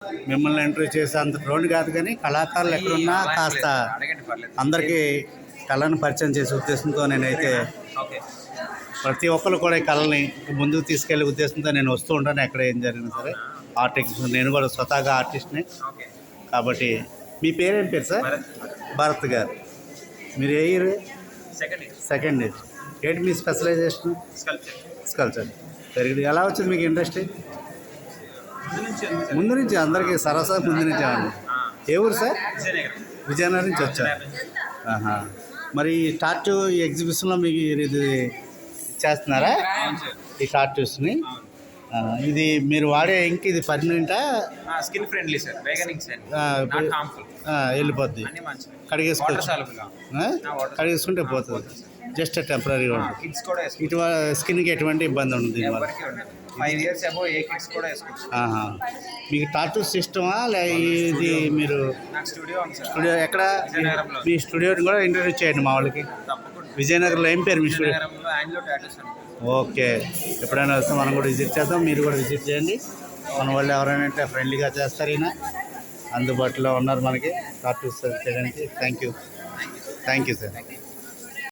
మిమ్మల్ని ఇంటర్వ్యూ చేసే అంత డ్రోన్ కాదు, కానీ కళాకారులు ఎక్కడున్నా కాస్త అందరికీ కళను పరిచయం చేసే ఉద్దేశంతో నేనైతే ప్రతి ఒక్కరు కూడా ఈ కళని ముందుకు తీసుకెళ్లే ఉద్దేశంతో నేను వస్తూ ఉంటాను. ఎక్కడ ఏం జరిగినా సరే ఆర్టిస్ట్, నేను కూడా స్వతహాగా ఆర్టిస్ట్ని. కాబట్టి మీ పేరేం పేరు సార్? భరత్ గారు. మీరు ఏ ఇయర్? Second year. ఏంటి మీ స్పెషలైజేషన్? స్కల్ప్చర్. Very good. ఎలా వచ్చింది మీకు ఇండస్ట్రీ? ముందు నుంచి అందరికీ సరసా ముందు నుంచి అండి. ఏ ఊరు సార్? విజయనగరం నుంచి వచ్చారు. మరి ఈ టాటూ ఎగ్జిబిషన్లో మీకు ఇది చేస్తున్నారా ఈ టాటూస్ని? ఇది మీరు వాడే ఇంక ఇది పర్మనెంటా? స్కిన్ ఫ్రెండ్లీ సార్, వెళ్ళిపోద్ది. కడిగేసుకుంటే పోతుంది. జస్ట్ టెంపరీగా ఉంటుంది. ఇటు స్కిన్కి ఎటువంటి ఇబ్బంది ఉండదు దీనివల్ల. 5 years అబౌవ్ ఏ కిడ్స్ కూడా వేసుకోవచ్చు. మీకు టాటూ సిస్టమా ఇది? మీరు స్టూడియో ఎక్కడ? మీ స్టూడియోని కూడా ఇంట్రడ్యూస్ చేయండి మా వాళ్ళకి. విజయనగరంలో ఏం పేరు మీ స్టూడియో? ఓకే, ఎప్పుడైనా వస్తే మనం కూడా విజిట్ చేద్దాం, మీరు కూడా విజిట్ చేయండి. మన వాళ్ళు ఎవరైనా అంటే ఫ్రెండ్లీగా చేస్తారు. ఈయన అందుబాటులో ఉన్నారు మనకి టాటూస్ చేయడానికి. Thank you sir.